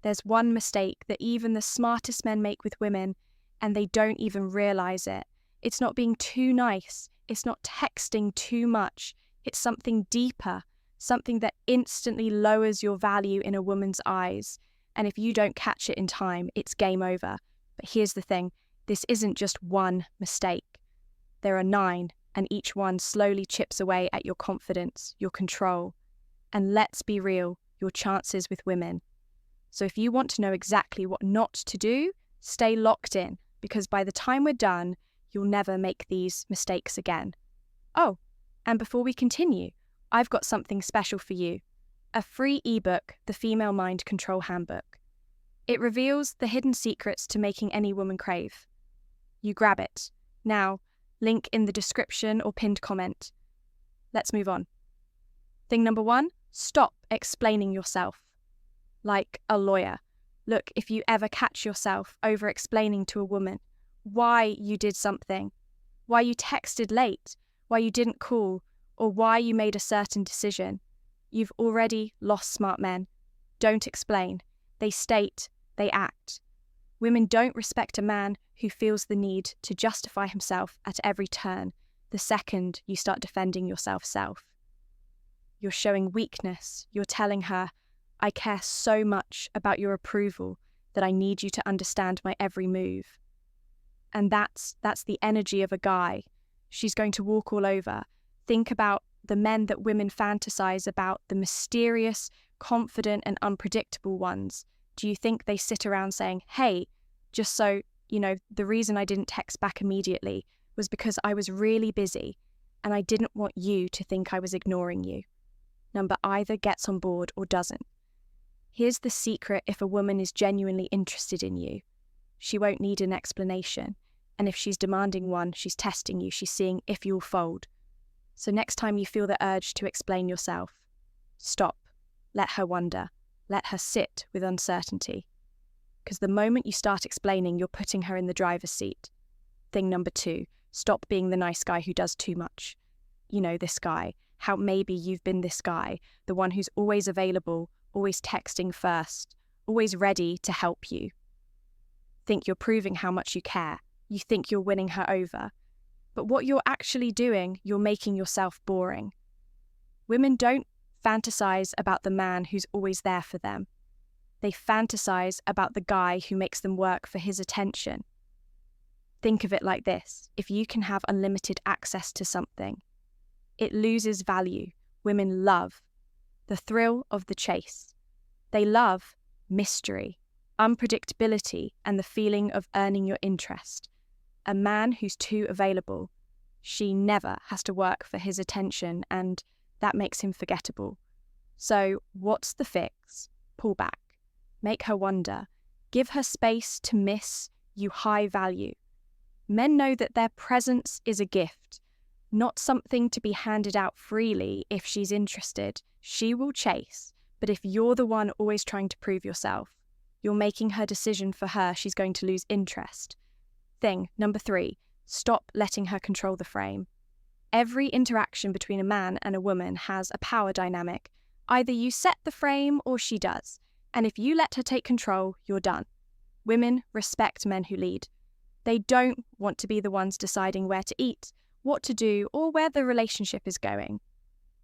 There's one mistake that even the smartest men make with women, and they don't even realize it. It's not being too nice. It's not texting too much. It's something deeper, something that instantly lowers your value in a woman's eyes. And if you don't catch it in time, it's game over. But here's the thing, this isn't just one mistake. There are 9, and each one slowly chips away at your confidence, your control. And let's be real, your chances with women. So if you want to know exactly what not to do, stay locked in, because by the time we're done, you'll never make these mistakes again. Oh, and before we continue, I've got something special for you. A free ebook, The Female Mind Control Handbook. It reveals the hidden secrets to making any woman crave. You grab it. Now, link in the description or pinned comment. Let's move on. Thing number 1, stop explaining yourself. Like a lawyer. Look, if you ever catch yourself over-explaining to a woman why you did something, why you texted late, why you didn't call, or why you made a certain decision, you've already lost smart men. Don't explain. They state, they act. Women don't respect a man who feels the need to justify himself at every turn the second you start defending yourself. You're showing weakness. You're telling her, I care so much about your approval that I need you to understand my every move. And that's the energy of a guy. She's going to walk all over. Think about the men that women fantasize about, the mysterious, confident and unpredictable ones. Do you think they sit around saying, hey, just so, the reason I didn't text back immediately was because I was really busy and I didn't want you to think I was ignoring you. Number either gets on board or doesn't. Here's the secret if a woman is genuinely interested in you. She won't need an explanation. And if she's demanding one, she's testing you. She's seeing if you'll fold. So next time you feel the urge to explain yourself, stop. Let her wonder. Let her sit with uncertainty. Because the moment you start explaining, you're putting her in the driver's seat. Thing number 2, stop being the nice guy who does too much. This guy. How maybe you've been this guy, the one who's always available, always texting first, always ready to help you. Think you're proving how much you care. You think you're winning her over. But what you're actually doing, you're making yourself boring. Women don't fantasize about the man who's always there for them. They fantasize about the guy who makes them work for his attention. Think of it like this. If you can have unlimited access to something, it loses value. Women love the thrill of the chase. They love mystery, unpredictability, and the feeling of earning your interest. A man who's too available, she never has to work for his attention, and that makes him forgettable. So, what's the fix? Pull back. Make her wonder. Give her space to miss you high value. Men know that their presence is a gift, not something to be handed out freely. If she's interested, she will chase. But if you're the one always trying to prove yourself, you're making her decision for her, she's going to lose interest. Thing number 3, stop letting her control the frame. Every interaction between a man and a woman has a power dynamic. Either you set the frame or she does. And if you let her take control, you're done. Women respect men who lead. They don't want to be the ones deciding where to eat, what to do, or where the relationship is going.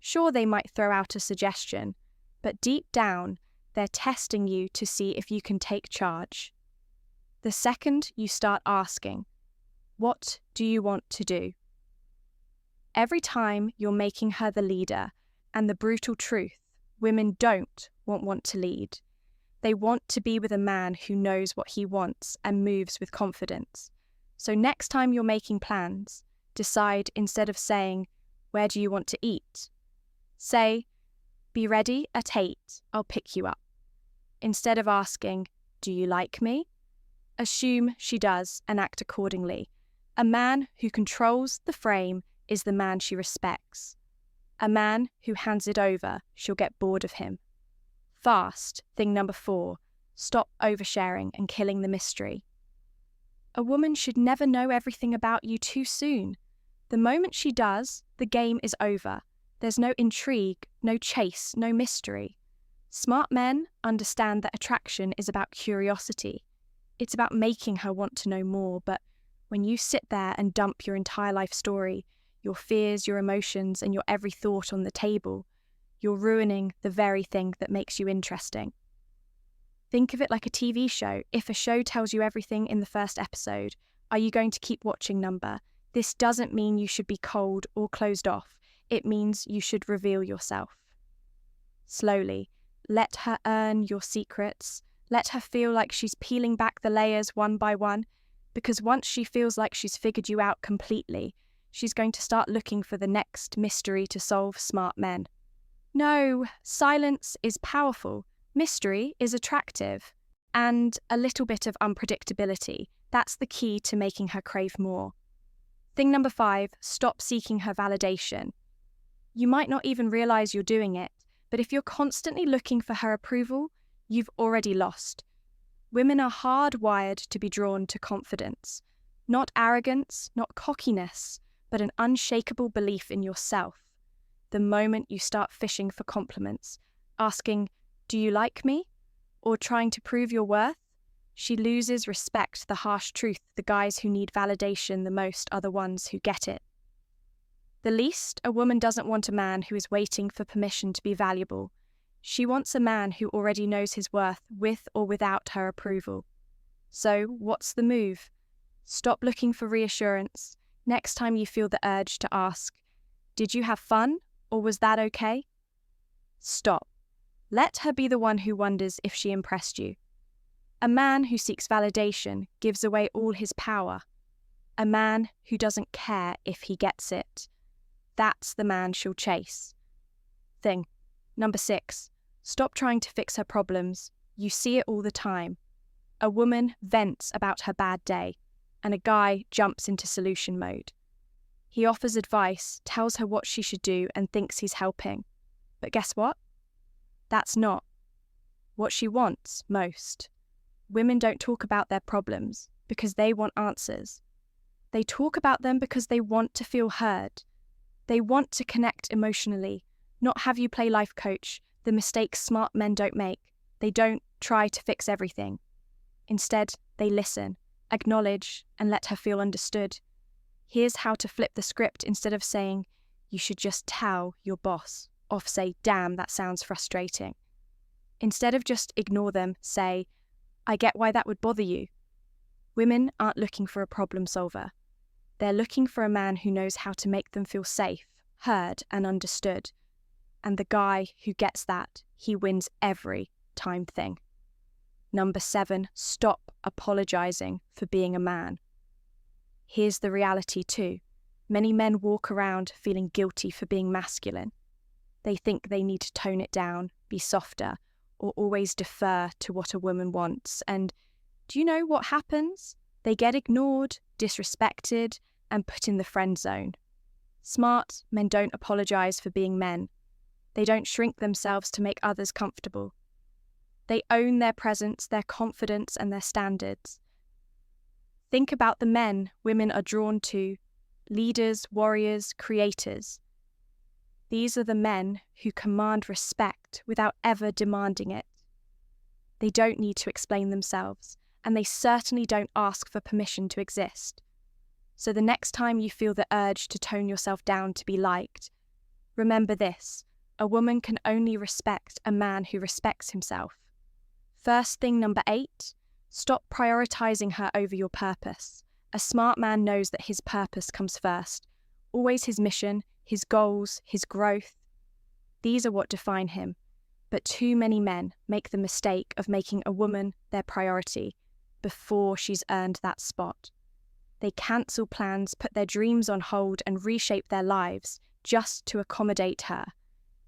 Sure, they might throw out a suggestion, but deep down, they're testing you to see if you can take charge. The second you start asking, what do you want to do? Every time you're making her the leader, and the brutal truth, women don't want to lead. They want to be with a man who knows what he wants and moves with confidence. So next time you're making plans, decide instead of saying, where do you want to eat? Say, be ready at 8, I'll pick you up. Instead of asking, do you like me? Assume she does and act accordingly. A man who controls the frame is the man she respects. A man who hands it over, she'll get bored of him. Fast, thing number 4, stop oversharing and killing the mystery. A woman should never know everything about you too soon. The moment she does, the game is over. There's no intrigue, no chase, no mystery. Smart men understand that attraction is about curiosity. It's about making her want to know more, but when you sit there and dump your entire life story, your fears, your emotions, and your every thought on the table, you're ruining the very thing that makes you interesting. Think of it like a TV show. If a show tells you everything in the first episode, are you going to keep watching? This doesn't mean you should be cold or closed off. It means you should reveal yourself. Slowly, let her earn your secrets. Let her feel like she's peeling back the layers one by one, because once she feels like she's figured you out completely, she's going to start looking for the next mystery to solve. Smart men. No, silence is powerful. Mystery is attractive. And a little bit of unpredictability. That's the key to making her crave more. Thing number 5, stop seeking her validation. You might not even realize you're doing it, but if you're constantly looking for her approval, you've already lost. Women are hardwired to be drawn to confidence. Not arrogance, not cockiness, but an unshakable belief in yourself. The moment you start fishing for compliments, asking, "Do you like me?" or trying to prove your worth, she loses respect. The harsh truth, the guys who need validation the most are the ones who get it. The least, a woman doesn't want a man who is waiting for permission to be valuable. She wants a man who already knows his worth with or without her approval. So, what's the move? Stop looking for reassurance. Next time you feel the urge to ask, "Did you have fun, or was that okay?" Stop. Let her be the one who wonders if she impressed you. A man who seeks validation gives away all his power. A man who doesn't care if he gets it. That's the man she'll chase. Thing number 6, stop trying to fix her problems. You see it all the time. A woman vents about her bad day, and a guy jumps into solution mode. He offers advice, tells her what she should do, and thinks he's helping. But guess what? That's not what she wants most. Women don't talk about their problems because they want answers. They talk about them because they want to feel heard. They want to connect emotionally, not have you play life coach, the mistakes smart men don't make. They don't try to fix everything. Instead, they listen, acknowledge, and let her feel understood. Here's how to flip the script. Instead of saying, "You should just tell your boss," or say, "Damn, that sounds frustrating." Instead of just ignore them, say, "I get why that would bother you." Women aren't looking for a problem solver. They're looking for a man who knows how to make them feel safe, heard, and understood. And the guy who gets that, he wins every time. Thing number 7, stop apologizing for being a man. Here's the reality too. Many men walk around feeling guilty for being masculine. They think they need to tone it down, be softer, or always defer to what a woman wants. And do you know what happens? They get ignored, disrespected, and put in the friend zone. Smart men don't apologize for being men. They don't shrink themselves to make others comfortable. They own their presence, their confidence, and their standards. Think about the men women are drawn to: leaders, warriors, creators. These are the men who command respect without ever demanding it. They don't need to explain themselves, and they certainly don't ask for permission to exist. So the next time you feel the urge to tone yourself down to be liked, remember this: a woman can only respect a man who respects himself. First thing number 8, stop prioritizing her over your purpose. A smart man knows that his purpose comes first, always his mission, his goals, his growth. These are what define him. But too many men make the mistake of making a woman their priority before she's earned that spot. They cancel plans, put their dreams on hold, and reshape their lives just to accommodate her.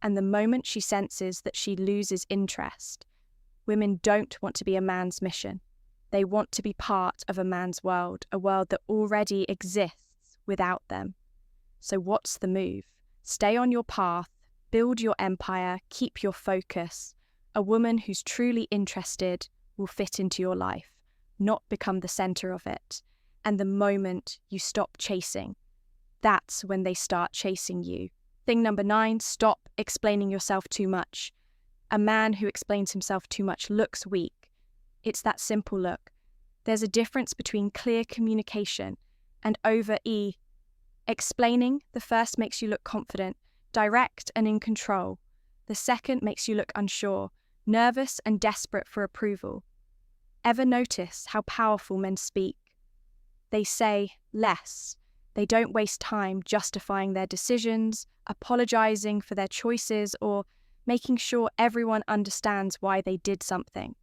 And the moment she senses that she loses interest, women don't want to be a man's mission. They want to be part of a man's world, a world that already exists without them. So what's the move? Stay on your path, build your empire, keep your focus. A woman who's truly interested will fit into your life, not become the center of it. And the moment you stop chasing, that's when they start chasing you. Thing number 9, stop explaining yourself too much. A man who explains himself too much looks weak. It's that simple look. There's a difference between clear communication and explaining. The first makes you look confident, direct and in control. The second makes you look unsure, nervous and desperate for approval. Ever notice how powerful men speak? They say less. They don't waste time justifying their decisions, apologizing for their choices, or making sure everyone understands why they did something.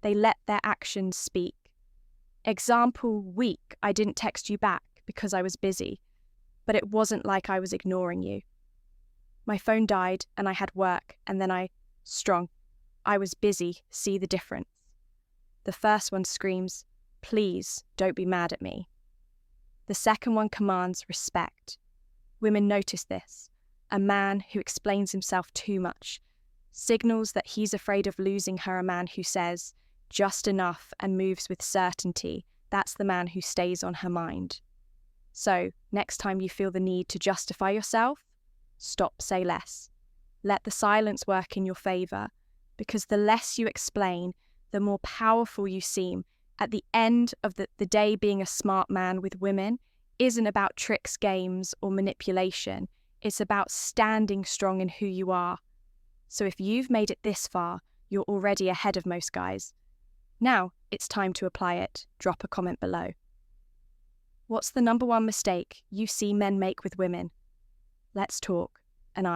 They let their actions speak. Example week, I didn't text you back because I was busy, but it wasn't like I was ignoring you. My phone died and I had work, and then strong. I was busy, see the difference. The first one screams, please don't be mad at me. The second one commands respect. Women notice this. A man who explains himself too much signals that he's afraid of losing her. A man who says just enough and moves with certainty, that's the man who stays on her mind. So, next time you feel the need to justify yourself, stop, say less. Let the silence work in your favor, because the less you explain, the more powerful you seem. At the end of the day, being a smart man with women isn't about tricks, games, or manipulation. It's about standing strong in who you are. So if you've made it this far, you're already ahead of most guys. Now it's time to apply it. Drop a comment below. What's the number one mistake you see men make with women? Let's talk. And